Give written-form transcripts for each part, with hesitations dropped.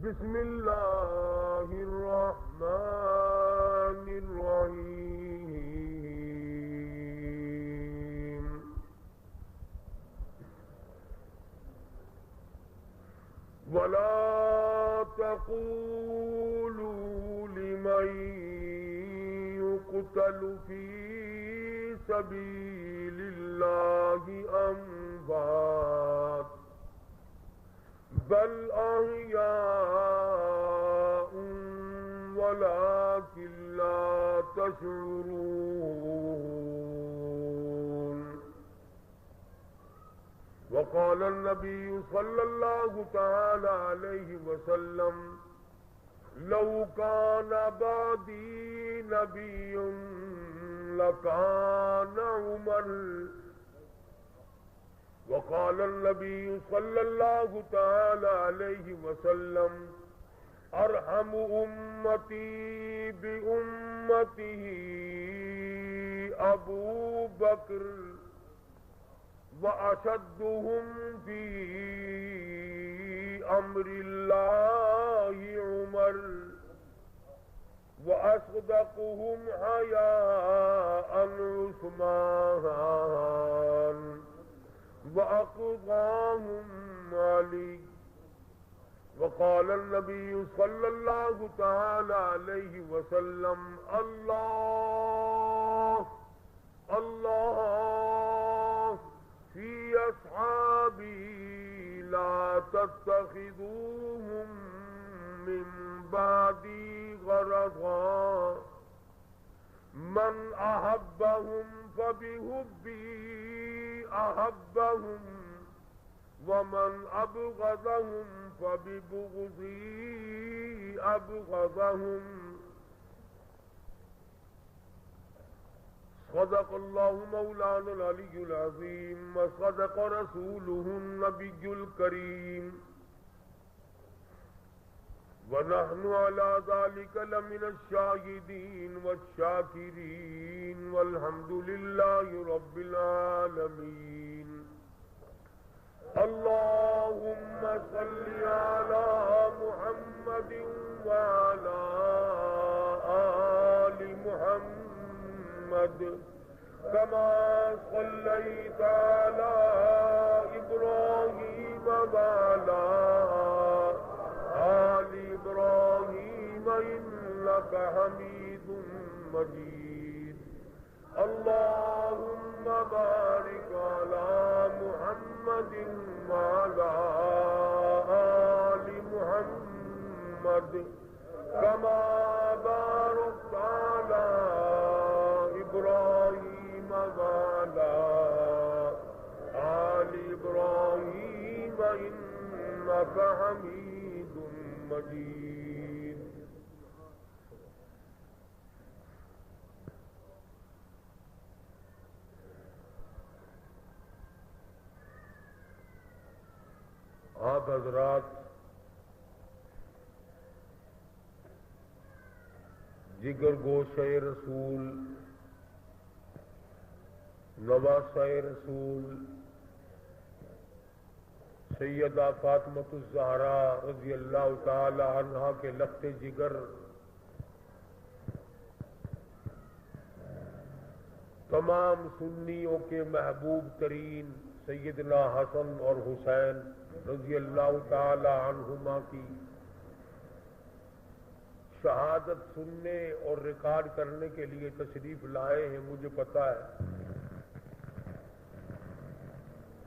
بسم اللہ الرحمن الرحیم ولا تقولوا لمن يقتل في سبيل الله أموات بل أحياء ولكن لا تشعرون وقال النبي صلى الله تعالى عليه وسلم لو كان بعدي نبي لكان عمر وقال النبي صلى الله تعالى عليه وسلم أرحم أمتي بأمته أبو بكر وأشدهم في أمر الله عمر وأصدقهم حياء عثمان وأقضاهم علي وقال النبي صلى الله تعالى عليه وسلم الله الله في أصحابي لا تتخذوهم من بعدي غرضا من أحبهم فبحبي أحبهم ومن أبغضهم فببغضي أبغضهم صدق الله مولانا العلي العظيم وصدق رسوله النبي الكريم ونحن على ذلك لمن الشاهدين والشاكرين والحمد لله رب العالمين اللهم صل على محمد وعلى آل محمد كما صليت على إبراهيم وعلى آل إبراهيم إنك حميد مجيد اللهم بارك على محمد وعلى آل محمد كما باركت على إبراهيم وعلى آل إبراهيم إنك حميد مجيد آپ حضرات جگر گوشہ رسول نواسہ رسول سیدہ فاطمۃ الزہرا رضی اللہ تعالی عنہا کے لخت جگر تمام سنیوں کے محبوب ترین سیدنا حسن اور حسین رضی اللہ تعالی عنہما کی شہادت سننے اور ریکارڈ کرنے کے لیے تشریف لائے ہیں، مجھے پتا ہے۔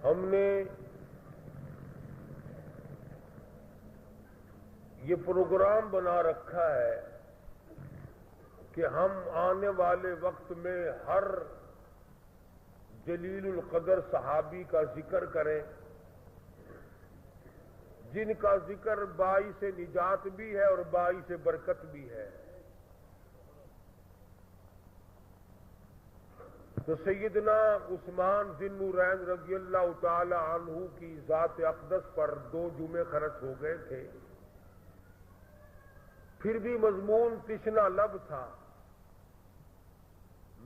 ہم نے یہ پروگرام بنا رکھا ہے کہ ہم آنے والے وقت میں ہر جلیل القدر صحابی کا ذکر کریں جن کا ذکر باعث نجات بھی ہے اور باعث برکت بھی ہے۔ تو سیدنا عثمان ذی النورین رضی اللہ تعالی عنہ کی ذات اقدس پر 2 جمعے خرچ ہو گئے تھے، پھر بھی مضمون تشنا لب تھا۔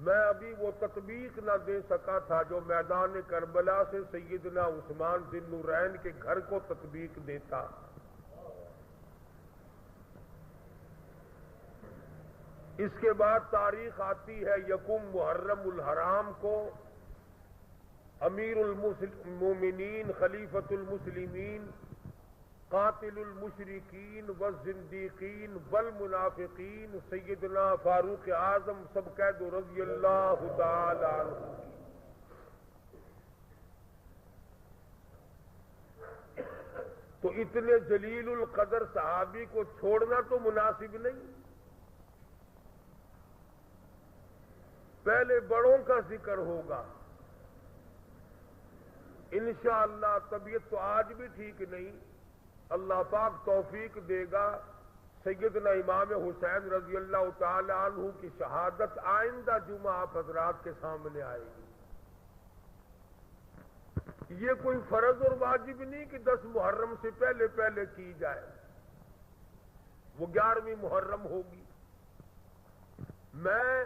میں ابھی وہ تطبیق نہ دے سکا تھا جو میدان کربلا سے سیدنا عثمان ذی النورین کے گھر کو تطبیق دیتا، اس کے بعد تاریخ آتی ہے یکم محرم الحرام کو امیر المومنین خلیفۃ المسلمین قاتل المشرکین والزندیقین والمنافقین سیدنا فاروق اعظم سب قید رضی اللہ تعالی عنہ کی، تو اتنے جلیل القدر صحابی کو چھوڑنا تو مناسب نہیں۔ پہلے بڑوں کا ذکر ہوگا انشاءاللہ۔ طبیعت تو آج بھی ٹھیک نہیں، اللہ پاک توفیق دے گا، سیدنا امام حسین رضی اللہ تعالی عنہ کی شہادت آئندہ جمعہ آپ حضرات کے سامنے آئے گی۔ یہ کوئی فرض اور واجب نہیں کہ 10 محرم سے پہلے پہلے کی جائے، وہ 11ویں محرم ہوگی۔ میں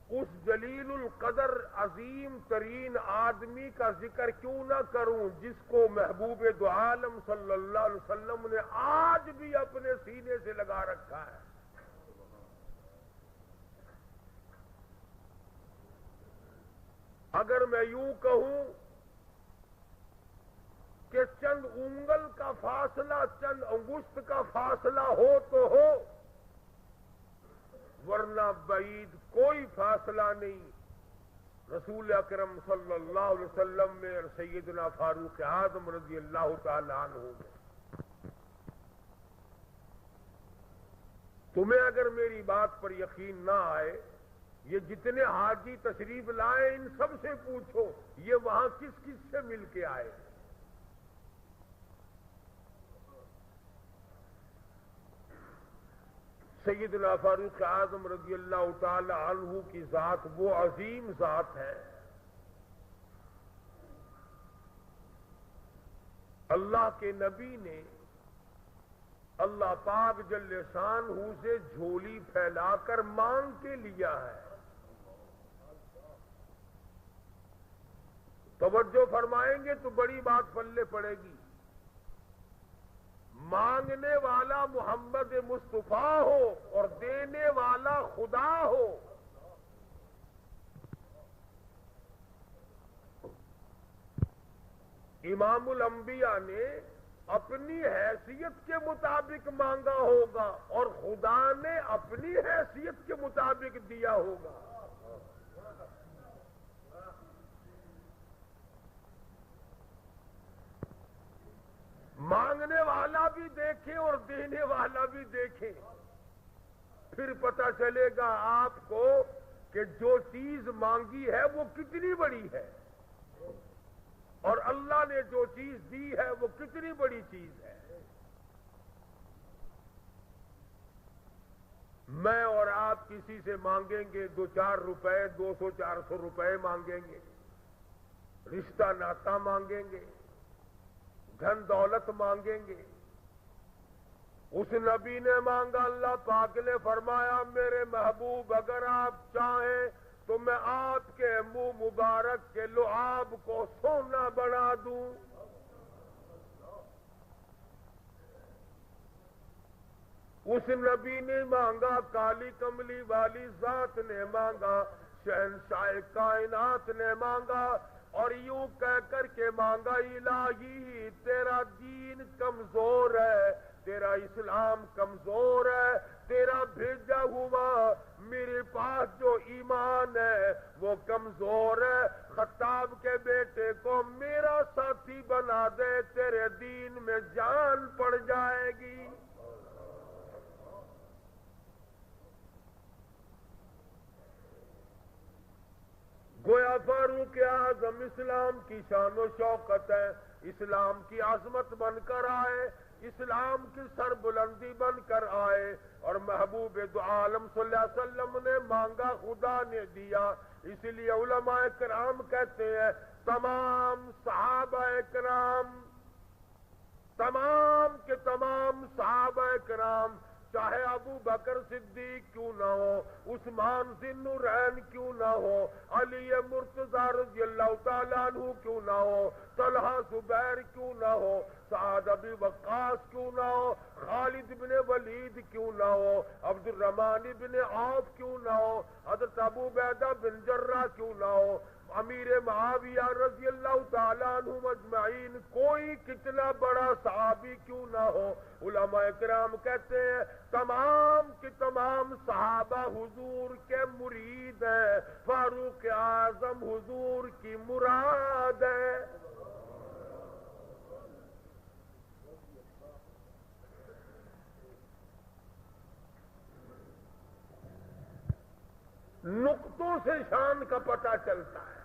اس جلیل القدر عظیم ترین آدمی کا ذکر کیوں نہ کروں جس کو محبوب دو عالم صلی اللہ علیہ وسلم نے آج بھی اپنے سینے سے لگا رکھا ہے۔ اگر میں یوں کہوں کہ چند انگل کا فاصلہ، چند انگشت کا فاصلہ ہو تو ہو، ورنہ بعید کوئی فاصلہ نہیں رسول اکرم صلی اللہ علیہ وسلم میں اور سیدنا فاروق اعظم رضی اللہ تعالی عنہ میں۔ تمہیں اگر میری بات پر یقین نہ آئے، یہ جتنے حاجی تشریف لائے ان سب سے پوچھو یہ وہاں کس کس سے مل کے آئے۔ سیدنا فاروق اعظم رضی اللہ تعالی عنہ کی ذات وہ عظیم ذات ہے، اللہ کے نبی نے اللہ پاک جل شانہ سے جھولی پھیلا کر مانگ کے لیا ہے۔ توجہ فرمائیں گے تو بڑی بات پلے پڑے گی۔ مانگنے والا محمد مصطفیٰ ہو اور دینے والا خدا ہو، امام الانبیاء نے اپنی حیثیت کے مطابق مانگا ہوگا اور خدا نے اپنی حیثیت کے مطابق دیا ہوگا۔ مانگنے والا بھی دیکھے اور دینے والا بھی دیکھے، پھر پتہ چلے گا آپ کو کہ جو چیز مانگی ہے وہ کتنی بڑی ہے اور اللہ نے جو چیز دی ہے وہ کتنی بڑی چیز ہے۔ میں اور آپ کسی سے مانگیں گے 2-4 روپے، 200-400 روپے مانگیں گے، رشتہ ناتا مانگیں گے، دھن دولت مانگیں گے۔ اس نبی نے مانگا، اللہ پاک نے فرمایا میرے محبوب اگر آپ چاہیں تو میں آپ کے منہ مبارک کے لعاب کو سونا بنا دوں۔ اس نبی نے مانگا، کالی کملی والی ذات نے مانگا، شہنشاہ کائنات نے مانگا، اور یوں کہہ کر کے مانگا الہی تیرا دین کمزور ہے، تیرا اسلام کمزور ہے، تیرا بھیجا ہوا میرے پاس جو ایمان ہے وہ کمزور ہے، خطاب کے بیٹے کو میرا ساتھی بنا دے، تیرے دین میں جان پڑ جائے گی۔ گویا فاروق اعظم اسلام کی شان و شوکت ہے، اسلام کی عظمت بن کر آئے، اسلام کی سربلندی بن کر آئے، اور محبوب دو عالم صلی اللہ علیہ وسلم نے مانگا خدا نے دیا۔ اس لیے علماء کرام کہتے ہیں تمام صحابہ کرام، تمام کے تمام صحابہ کرام، چاہے ابو بکر صدیق کیوں نہ ہو، عثمان ذی النورین کیوں نہ ہو، علی مرتضی رضی اللہ تعالیٰ عنہ کیوں نہ ہو، طلحہ زبیر کیوں نہ ہو، سعد ابی وقاص کیوں نہ ہو، خالد بن ولید کیوں نہ ہو، عبد الرحمن بن عوف کیوں نہ ہو, حضرت ابو عبیدہ بن جراح کیوں نہ ہو, امیر معاویہ رضی اللہ تعالیٰ عنہم اجمعین, کوئی کتنا بڑا صحابی کیوں نہ ہو, علماء کرام کہتے ہیں تمام کے تمام صحابہ حضور کے مرید ہیں, فاروق اعظم حضور کی مراد ہے. نقطوں سے شان کا پتہ چلتا ہے.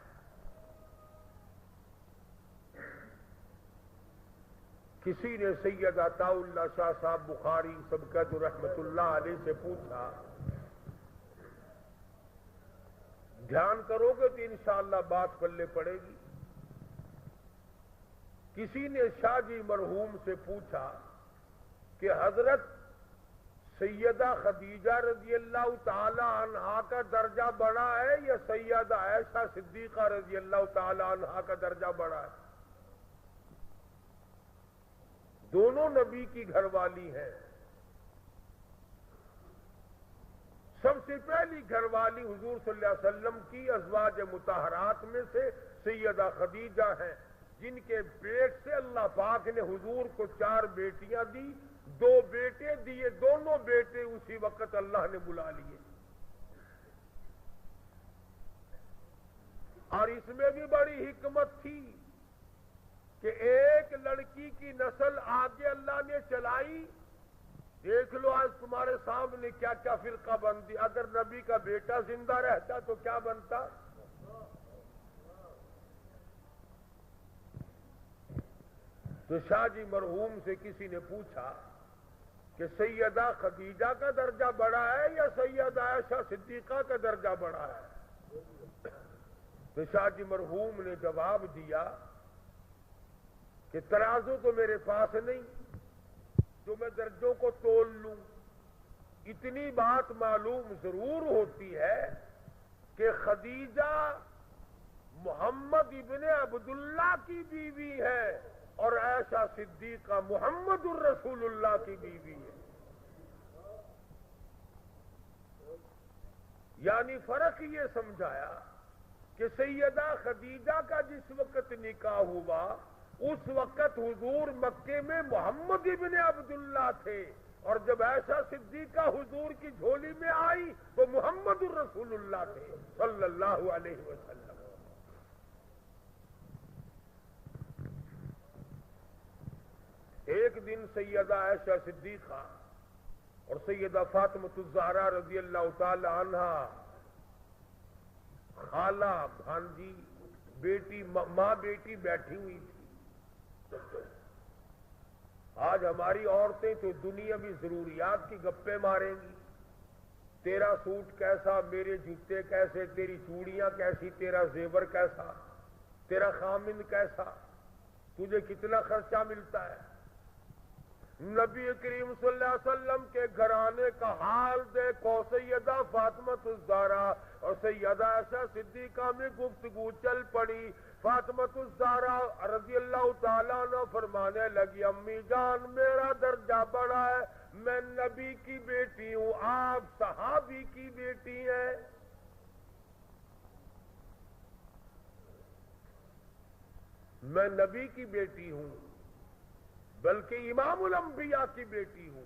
کسی نے سید عطا اللہ شاہ صاحب بخاری سبقت رحمت اللہ علیہ سے پوچھا, دھیان کرو گے تو انشاءاللہ بات پلے پڑے گی. کسی نے شاہ جی مرحوم سے پوچھا کہ حضرت سیدہ خدیجہ رضی اللہ تعالی عنہا کا درجہ بڑا ہے یا سیدہ عائشہ صدیقہ رضی اللہ تعالی عنہا کا درجہ بڑا ہے؟ دونوں نبی کی گھر والی ہیں. سب سے پہلی گھر والی حضور صلی اللہ علیہ وسلم کی ازواج مطہرات میں سے سیدہ خدیجہ ہیں, جن کے پیٹ سے اللہ پاک نے حضور کو 4 بیٹیاں دی, 2 بیٹے دیے, دونوں بیٹے اسی وقت اللہ نے بلا لیے. اور اس میں بھی بڑی حکمت تھی کہ ایک لڑکی کی نسل آگے اللہ نے چلائی. دیکھ لو آج تمہارے سامنے کیا کیا فرقہ بندی. اگر نبی کا بیٹا زندہ رہتا تو کیا بنتا؟ تو شاہ جی مرحوم سے کسی نے پوچھا کہ سیدہ خدیجہ کا درجہ بڑا ہے یا سیدہ عائشہ صدیقہ کا درجہ بڑا ہے؟ تو شاہ جی مرحوم نے جواب دیا کہ ترازو تو میرے پاس نہیں جو میں درجوں کو تول لوں. اتنی بات معلوم ضرور ہوتی ہے کہ خدیجہ محمد ابن عبداللہ کی بیوی ہے اور عائشہ صدیقہ محمد الرسول اللہ کی بیوی ہے. یعنی فرق یہ سمجھایا کہ سیدہ خدیجہ کا جس وقت نکاح ہوا اس وقت حضور مکے میں محمد ابن عبداللہ تھے, اور جب عائشہ صدیقہ حضور کی جھولی میں آئی تو محمد الرسول اللہ تھے صلی اللہ علیہ وسلم. ایک دن سیدہ عائشہ صدیقہ اور سیدہ فاطمہ الزہرا رضی اللہ تعالی عنہا, خالہ بھانجی بیٹی ماں بیٹی بیٹھی ہوئی تھی. آج ہماری عورتیں تو دنیاوی ضروریات کی گپیں ماریں گی. تیرا سوٹ کیسا, میرے جوتے کیسے, تیری چوڑیاں کیسی, تیرا زیور کیسا, تیرا خامند کیسا, تجھے کتنا خرچہ ملتا ہے. نبی کریم صلی اللہ علیہ وسلم کے گھرانے کا حال دیکھو. سیدہ فاطمہ الزہرا اور سیدہ عائشہ صدیقہ میں گفتگو چل پڑی. فاطمہ الزہرا رضی اللہ تعالیٰ عنہ فرمانے لگی, امی جان میرا درجہ بڑا ہے, میں نبی کی بیٹی ہوں, آپ صحابی کی بیٹی ہیں. میں نبی کی بیٹی ہوں بلکہ امام الانبیاء کی بیٹی ہوں,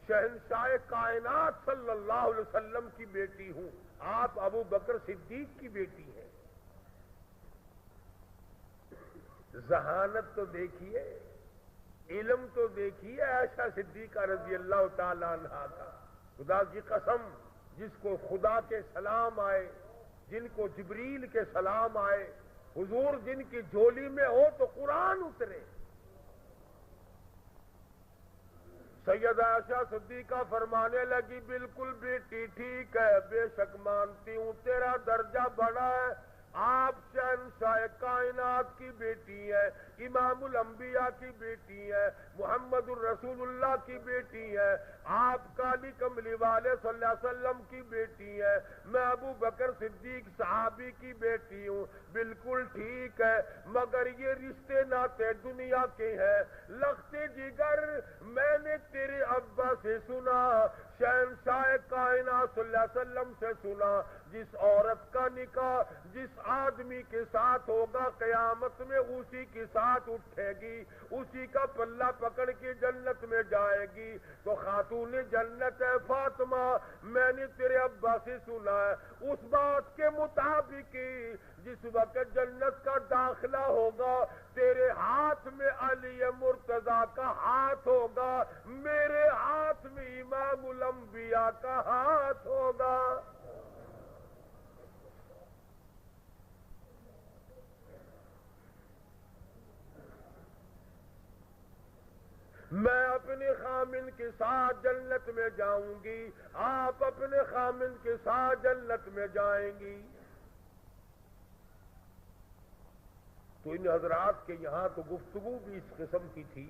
شہنشاہ کائنات صلی اللہ علیہ وسلم کی بیٹی ہوں, آپ ابو بکر صدیق کی بیٹی ہیں. ذہانت تو دیکھیے, علم تو دیکھیے عائشہ صدیقہ رضی اللہ تعالی عنہا کا. خدا کی قسم, جس کو خدا کے سلام آئے, جن کو جبریل کے سلام آئے, حضور جن کی جھولی میں ہو تو قرآن اترے. سیدہ عائشہ صدیقہ فرمانے لگی, بالکل بیٹی ٹھیک ہے, بے شک مانتی ہوں تیرا درجہ بڑا ہے, آپ شہنشاہ کائنات کی بیٹی ہے, امام الانبیاء کی بیٹی ہے, محمد الرسول اللہ کی بیٹی ہے, آپ کالی کملی والے صلی اللہ علیہ وسلم کی بیٹی ہے, میں ابو بکر صدیق صحابی کی بیٹی ہوں. بالکل ٹھیک ہے, مگر یہ رشتے ناتے دنیا کے ہیں. لخت جگر میں نے تیرے ابا سے سنا، شہنشاہ کائنات صلی اللہ علیہ وسلم سے سنا، جس عورت کا نکاح جس آدمی کے ساتھ ہوگا قیامت میں اسی کے ساتھ اٹھے گی، اسی کا پلہ پکڑ کے جنت میں جائے گی۔ تو خاتون جنت ہے فاطمہ، میں نے تیرے ابا سے سنا ہے اس بات کے مطابق جس وقت جنت کا داخلہ ہوگا تیرے ہاتھ میں علی مرتضیٰ کا ہاتھ ہوگا، میرے ہاتھ میں امام الانبیاء کا ہاتھ ہوگا۔ میں اپنے خامن کے ساتھ جنت میں جاؤں گی، آپ اپنے خامن کے ساتھ جنت میں جائیں گی۔ تو ان حضرات کے یہاں تو گفتگو بھی اس قسم کی تھی۔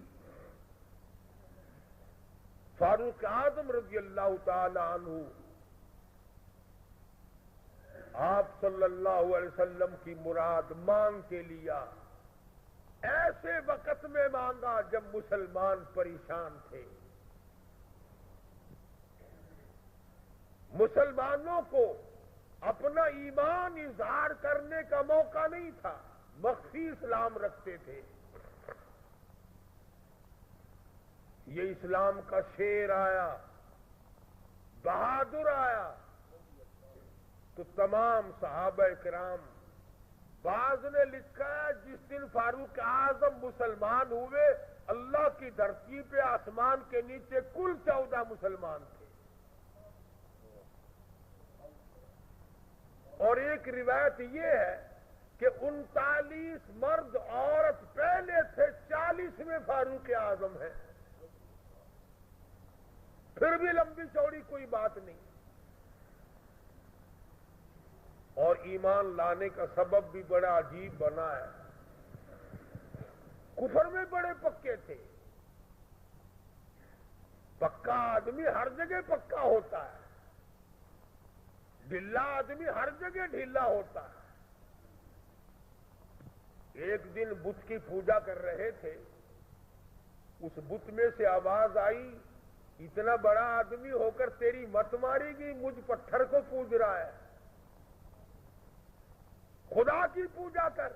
فاروق اعظم رضی اللہ تعالی عنہ آپ صلی اللہ علیہ وسلم کی مراد مانگ کے لیا، ایسے وقت میں مانگا جب مسلمان پریشان تھے، مسلمانوں کو اپنا ایمان اظہار کرنے کا موقع نہیں تھا، مخفی اسلام رکھتے تھے۔ یہ اسلام کا شیر آیا، بہادر آیا تو تمام صحابہ کرام، بعض نے لکھا ہے جس دن فاروق اعظم مسلمان ہوئے اللہ کی دھرتی پہ آسمان کے نیچے کل 14 مسلمان تھے، اور ایک روایت یہ ہے کہ 39 مرد عورت پہلے تھے، 40 میں فاروق اعظم ہے۔ پھر بھی لمبی چوڑی کوئی بات نہیں، اور ایمان لانے کا سبب بھی بڑا عجیب بنا ہے۔ کفر میں بڑے پکے تھے، پکا آدمی ہر جگہ پکا ہوتا ہے، ڈھیلا آدمی ہر جگہ ڈھیلا ہوتا ہے۔ ایک دن بت کی پوجا کر رہے تھے، اس بت میں سے آواز آئی، اتنا بڑا آدمی ہو کر تیری مت ماری گی، مجھ پتھر کو پوج رہا ہے، خدا کی پوجا کر۔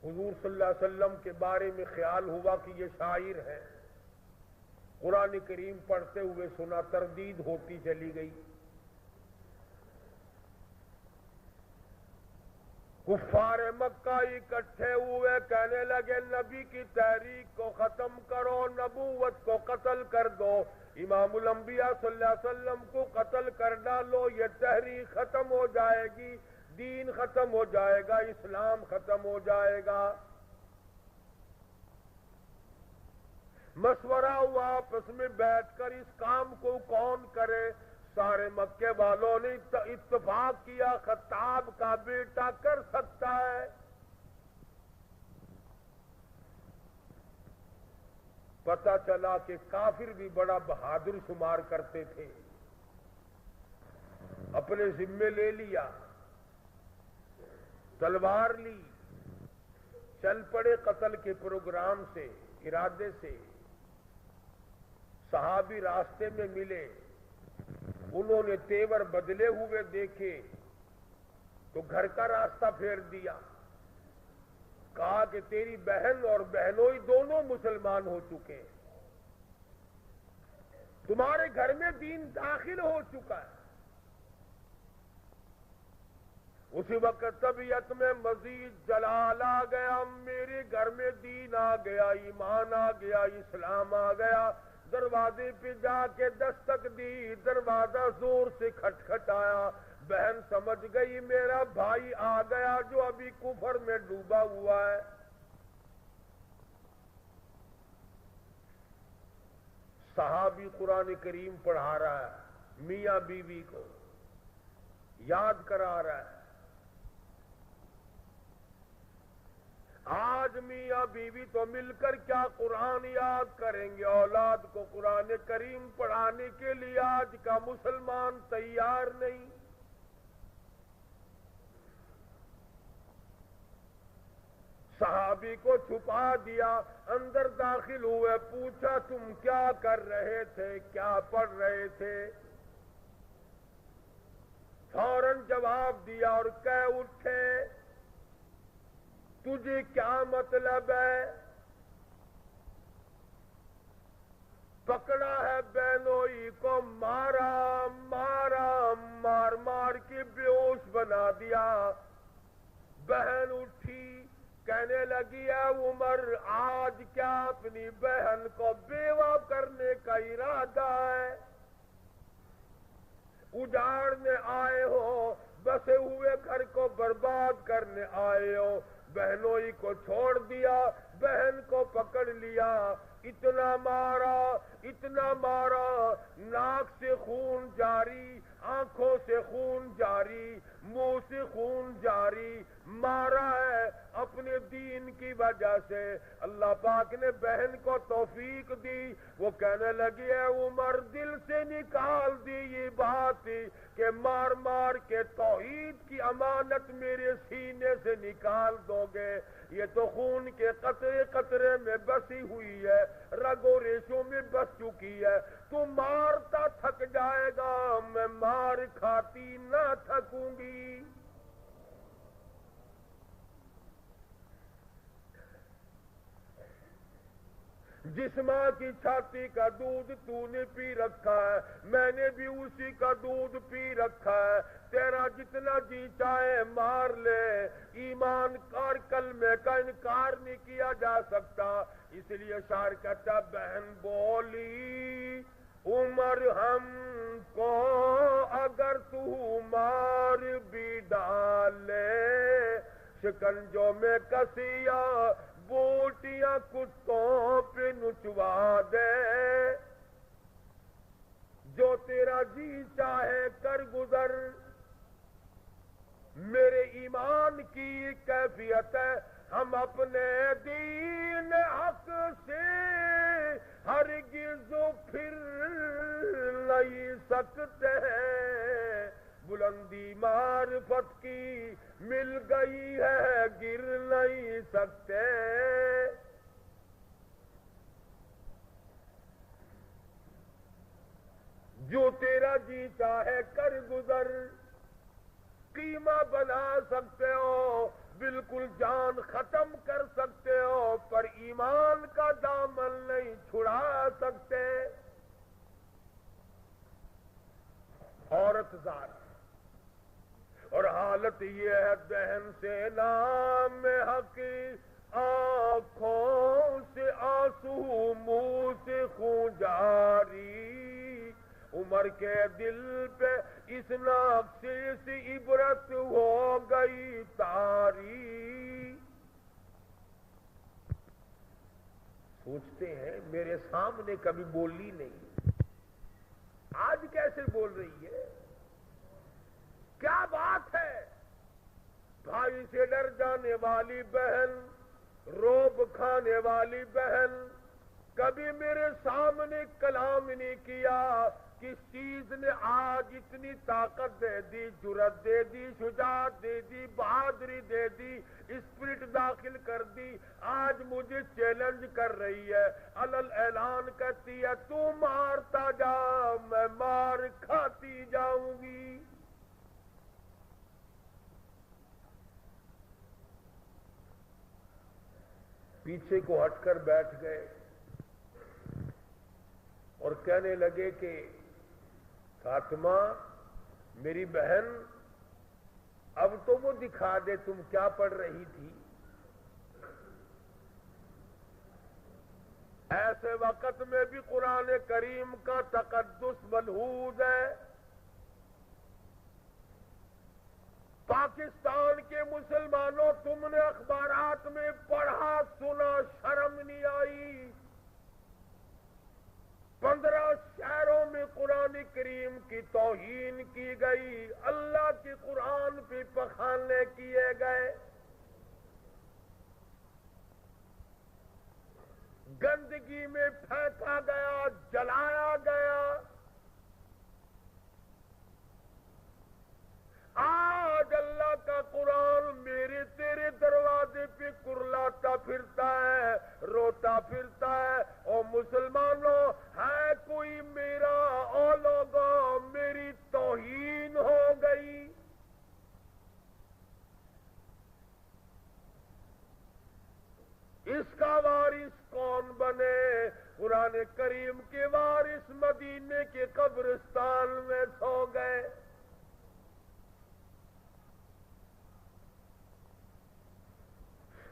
حضور صلی اللہ علیہ وسلم کے بارے میں خیال ہوا کہ یہ شاعر ہے، قرآن کریم پڑھتے ہوئے سنا، تردید ہوتی چلی گئی۔ کفار مکہ اکٹھے ہوئے، کہنے لگے نبی کی تحریک کو ختم کرو، نبوت کو قتل کر دو، امام الانبیاء صلی اللہ علیہ وسلم کو قتل کر ڈالو، یہ تحریک ختم ہو جائے گی، دین ختم ہو جائے گا، اسلام ختم ہو جائے گا۔ مشورہ ہوا آپس میں بیٹھ کر اس کام کو کون کرے، سارے مکے والوں نے اتفاق کیا خطاب کا بیٹا کر سکتا ہے۔ پتہ چلا کہ کافر بھی بڑا بہادر شمار کرتے تھے، اپنے ذمے لے لیا، تلوار لی، چل پڑے قتل کے پروگرام سے، ارادے سے۔ صحابی راستے میں ملے، انہوں نے تیور بدلے ہوئے دیکھے تو گھر کا راستہ پھیر دیا، کہا کہ تیری بہن اور بہنوئی دونوں مسلمان ہو چکے، تمہارے گھر میں دین داخل ہو چکا ہے۔ اسی وقت طبیعت میں مزید جلال آ گیا، میرے گھر میں دین آ گیا، ایمان آ گیا، اسلام آ گیا۔ دروازے پہ جا کے دستک دی، دروازہ زور سے کھٹکھٹایا، بہن سمجھ گئی میرا بھائی آ گیا جو ابھی کفر میں ڈوبا ہوا ہے۔ صحابی قرآن کریم پڑھا رہا ہے، میاں بیوی کو یاد کرا رہا ہے۔ آج میاں بیوی تو مل کر کیا قرآن یاد کریں گے، اولاد کو قرآن کریم پڑھانے کے لیے آج کا مسلمان تیار نہیں۔ صحابی کو چھپا دیا، اندر داخل ہوئے، پوچھا تم کیا کر رہے تھے، کیا پڑھ رہے تھے؟ فوراً جواب دیا اور کہہ اٹھے تجھے کیا مطلب ہے؟ پکڑا ہے بہنوئی کو، مارا مارا، مار مار کے بے ہوش بنا دیا۔ بہن اٹھی، کہنے لگی اے عمر، آج کیا اپنی بہن کو بیوہ کرنے کا ارادہ ہے؟ اجاڑنے آئے ہو، بسے ہوئے گھر کو برباد کرنے آئے ہو۔ بہنوئی کو چھوڑ دیا، بہن کو پکڑ لیا، اتنا مارا اتنا مارا، ناک سے خون جاری، آنکھوں سے خون جاری، منہ سے خون جاری، مارا ہے اپنے دین کی وجہ سے۔ اللہ پاک نے بہن کو توفیق دی، وہ کہنے لگی ہے عمر، دل سے نکال دی یہ بات کہ مار مار کے توحید کی امانت میرے سینے سے نکال دو گے۔ یہ تو خون کے قطرے قطرے میں بسی ہوئی ہے، رگ و ریشوں میں بس چکی ہے۔ تو مارتا تھک جائے گا، میں مار کھاتی نہ تھکوں گی۔ جس ماں کی چھاتی کا دودھ تو نے پی رکھا ہے، میں نے بھی اسی کا دودھ پی رکھا ہے۔ تیرا جتنا جی چاہے مار لے، ایمان کار کلمے کا انکار نہیں کیا جا سکتا۔ اس لیے شاعر کہتا بہن بولی عمر ہم کو اگر تو مار بھی ڈالے، شکنجوں میں کسیا بوٹیاں کتوں پہ نچوا دے۔ جو تیرا جی چاہے کر گزر، میرے ایمان کی کیفیت ہے، ہم اپنے دین حق سے ہرگز پھر نہیں سکتے ہیں۔ بلندی معرفت کی مل گئی ہے، گر نہیں سکتے۔ جو تیرا جی چاہے کر گزر، قیمہ بنا سکتے ہو، بالکل جان ختم کر سکتے ہو، پر ایمان کا دامن نہیں چھڑا سکتے۔ عورت ذات اور حالت یہ ہے، بہن سے نام حق، آنکھوں سے آنسو، منہ سے خون جاری۔ عمر کے دل پہ اس نقشے سے عبرت ہو گئی تاری۔ سوچتے ہیں میرے سامنے کبھی بولی نہیں، آج کیسے بول رہی ہے؟ کیا بات ہے؟ بھائی سے ڈر جانے والی بہن، روب کھانے والی بہن، کبھی میرے سامنے کلام نہیں کیا۔ کس چیز نے آج اتنی طاقت دے دی، جرأت دے دی، شجاعت دے دی، بہادری دے دی، اسپرٹ داخل کر دی؟ آج مجھے چیلنج کر رہی ہے، علل اعلان کہتی ہے تو مارتا جا، میں مار کھاتی جاؤں گی۔ پیچھے کو ہٹ کر بیٹھ گئے اور کہنے لگے کہ فاطمہ میری بہن، اب تو وہ دکھا دے تم کیا پڑھ رہی تھی۔ ایسے وقت میں بھی قرآن کریم کا تقدس ملحوظ ہے۔ پاکستان کے مسلمانوں، تم نے اخبارات میں پڑھا سنا، شرم نہیں آئی؟ 15 شہروں میں قرآن کریم کی توہین کی گئی، اللہ کے قرآن پہ پخانے کیے گئے، گندگی میں پھینکا گیا، جلایا گیا۔ آج اللہ کا قرآن میرے تیرے دروازے پہ کرلاتا قرآن کریم کے وارث مدینے کے قبرستان میں سو گئے.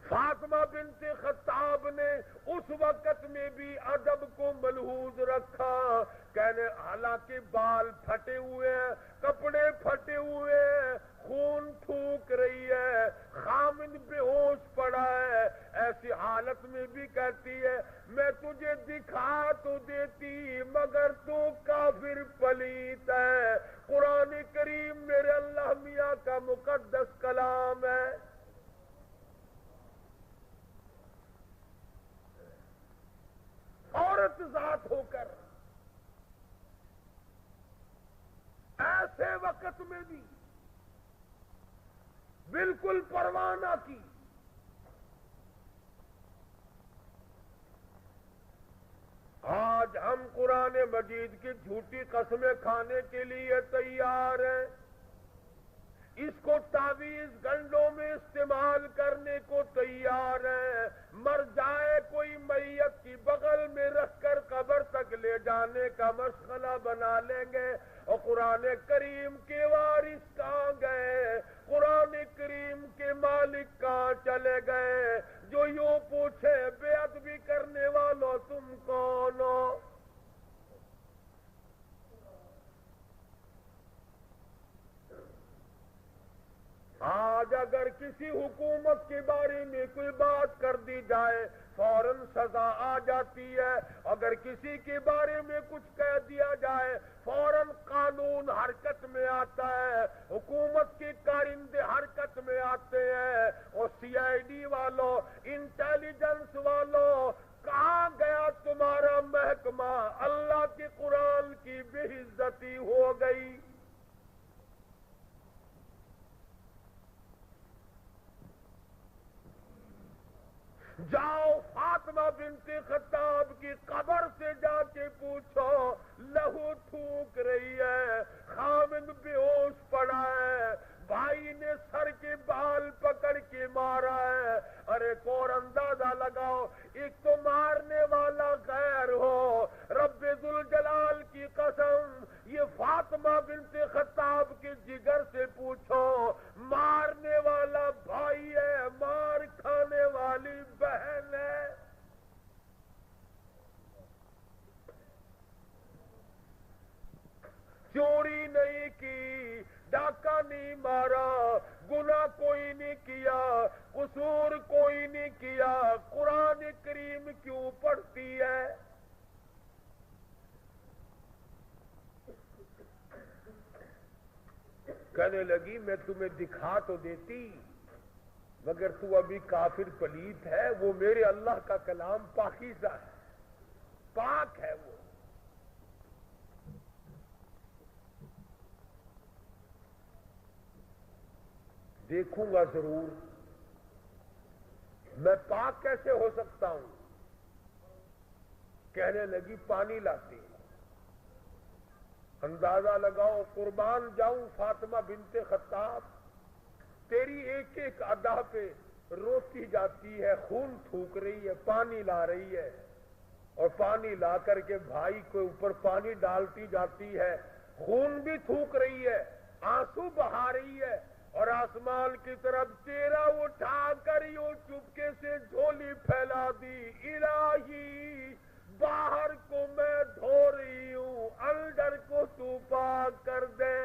فاطمہ بنت خطاب نے اس وقت میں بھی ادب کو ملحوظ رکھا. کہنے حالانکہ بال پھٹے ہوئے ہیں، کپڑے پھٹے ہوئے ہیں، خون پھونک رہی ہے، خامد بے ہوش پڑا ہے، ایسی حالت میں بھی کہتی ہے میں تجھے دکھا تو دیتی مگر تو کافر پلیت ہے. قرآن کریم میرے اللہ میاں کا مقدس کلام ہے. عورت ذات ہو کر ایسے وقت میں بھی بالکل پرواہ نہ کی. آج ہم قرآن مجید کی جھوٹی قسمیں کھانے کے لیے تیار ہیں، اس کو تعویذ گنڈوں میں استعمال کرنے کو تیار ہیں. مر جائے کوئی میت کی بغل میں رکھ کر قبر تک لے جانے کا مشغلہ بنا لیں گے. اور قرآن کریم کے وارث کہاں گئے؟ قرآن کریم کے مالک کہاں چلے گئے؟ جو یوں پوچھے بے ادبی کرنے والوں تم کون ہو؟ آج اگر کسی حکومت کے بارے میں کوئی بات کر دی جائے فوراً سزا آ جاتی ہے. اگر کسی کے بارے میں کچھ کہہ دیا جائے فوراً قانون حرکت میں آتا ہے، حکومت کے کارندے حرکت میں آتے ہیں. اور CID والوں، انٹیلیجنس والوں، کہاں گیا تمہارا محکمہ؟ اللہ کے قرآن کی بے عزتی ہو گئی. جاؤ فاطمہ بنت خطاب کی قبر سے جا کے پوچھو، لہو تھوک رہی ہے، خامد بے ہوش پڑا ہے، بھائی نے سر کے بال پکڑ کے مارا ہے. ارے اور اندازہ لگاؤ، ایک تو مارنے والا غیر ہو، رب ذوالجلال کی قسم یہ فاطمہ بنت خطاب کے جگر سے پوچھو، مارنے والا بھائی ہے، مار کھانے والی بہن ہے. چوری نہیں کی، ڈاکہ نہیں مارا، گناہ کوئی نہیں کیا، قصور کوئی نہیں کیا، قرآن کریم کیوں پڑھتی ہے؟ کہنے لگی میں تمہیں دکھا تو دیتی مگر تو ابھی کافر پلیت ہے. وہ میرے اللہ کا کلام پاکیزہ ہے، پاک ہے. وہ دیکھوں گا ضرور، میں پاک کیسے ہو سکتا ہوں؟ کہنے لگی پانی لاتی. اندازہ لگاؤ، قربان جاؤں فاطمہ بنت خطاب، تیری ایک ایک ادا پہ روتی جاتی ہے، خون تھوک رہی ہے، پانی لا رہی ہے، اور پانی لا کر کے بھائی کے اوپر پانی ڈالتی جاتی ہے، خون بھی تھوک رہی ہے، آنسو بہا رہی ہے، اور آسمان کی طرف چہرہ اٹھا کر یوں چپکے سے جھولی پھیلا دی. الہی باہر کو میں دھو رہی ہوں، اندر کو تو پاک کر دے.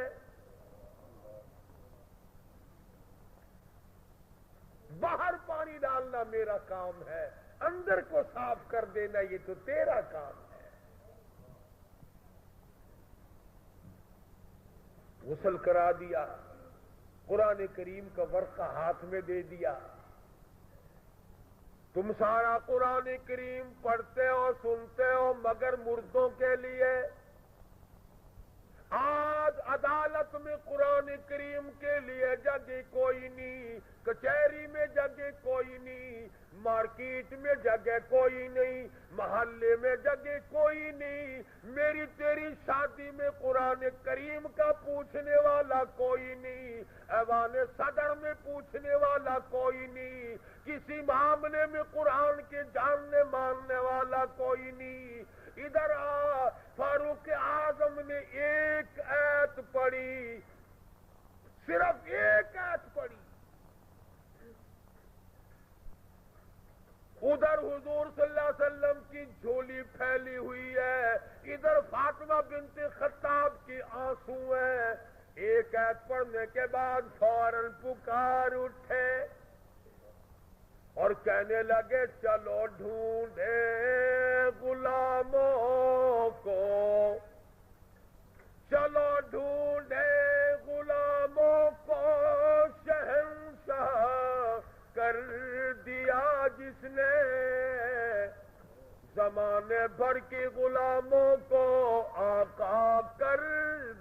باہر پانی ڈالنا میرا کام ہے، اندر کو صاف کر دینا یہ تو تیرا کام ہے. غسل کرا دیا، قرآن کریم کا ورقہ ہاتھ میں دے دیا. تم سارا قرآن کریم پڑھتے ہو، سنتے ہو، مگر مردوں کے لیے. آج عدالت میں قرآن کریم کے لیے جگہ کوئی نہیں، کچہری میں جگہ کوئی نہیں، مارکیٹ میں جگہ کوئی نہیں، محلے میں جگہ کوئی نہیں. میری تیری شادی میں قرآن کریم کا پوچھنے والا کوئی نہیں، ایوان صدر میں پوچھنے والا کوئی نہیں، کسی معاملے میں قرآن کے جاننے ماننے والا کوئی نہیں. ادھر آ. فاروق اعظم نے ایک آیت پڑھی, صرف ایک آیت پڑھی. ادھر حضور صلی اللہ علیہ وسلم کی جھولی پھیلی ہوئی ہے, ادھر فاطمہ بنت خطاب کی آنسو ہیں. ایک آیت پڑھنے کے بعد فوراً پکار اٹھے اور کہنے لگے چلو ڈھونڈے غلاموں کو, چلو ڈھونڈے غلاموں کو, شہنشاہ کر دیا جس نے زمانے بھر کی غلاموں کو آقا کر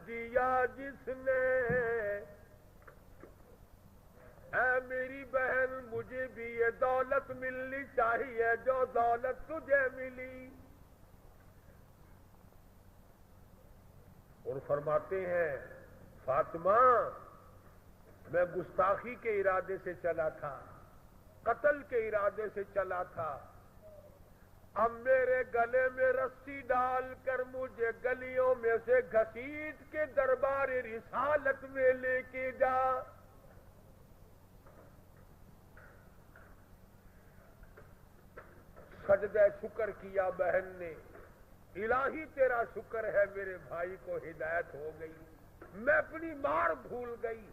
دیا جس نے. اے میری بہن مجھے بھی یہ دولت ملنی چاہیے جو دولت تجھے ملی. اور فرماتے ہیں فاطمہ میں گستاخی کے ارادے سے چلا تھا, قتل کے ارادے سے چلا تھا, اب میرے گلے میں رسی ڈال کر مجھے گلیوں میں سے گھسیٹ کے دربار رسالت میں لے کے جا. سجدہ شکر کیا بہن نے, الہی تیرا شکر ہے میرے بھائی کو ہدایت ہو گئی, میں اپنی مار بھول گئی,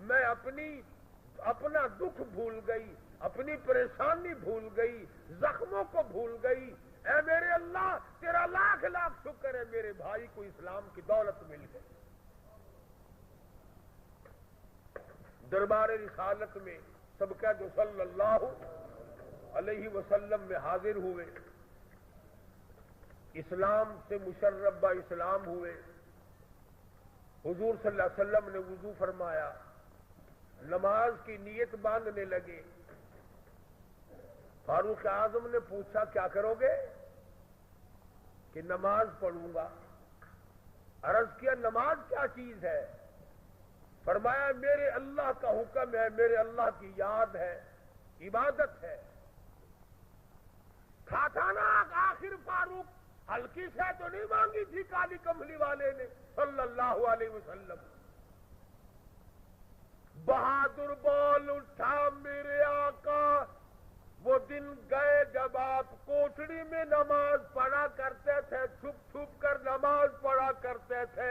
میں اپنا دکھ بھول گئی, اپنی پریشانی بھول گئی, زخموں کو بھول گئی. اے میرے اللہ تیرا لاکھ لاکھ شکر ہے میرے بھائی کو اسلام کی دولت مل گئی. دربار رسالت میں سب کا جو صلی اللہ علیہ وسلم میں حاضر ہوئے, اسلام سے مشرب با اسلام ہوئے. حضور صلی اللہ علیہ وسلم نے وضو فرمایا, نماز کی نیت باندھنے لگے. فاروق اعظم نے پوچھا کیا کرو گے؟ کہ نماز پڑھوں گا. عرض کیا نماز کیا چیز ہے؟ فرمایا میرے اللہ کا حکم ہے, میرے اللہ کی یاد ہے, عبادت ہے. کھا تھا نا آخر فاروق, ہلکی سے تو نہیں مانگی تھی کالی کملی والے نے صلی اللہ علیہ وسلم. بہادر بول اٹھا میرے آقا, وہ دن گئے جب آپ کوٹڑی میں نماز پڑھا کرتے تھے, چھپ چھپ کر نماز پڑھا کرتے تھے.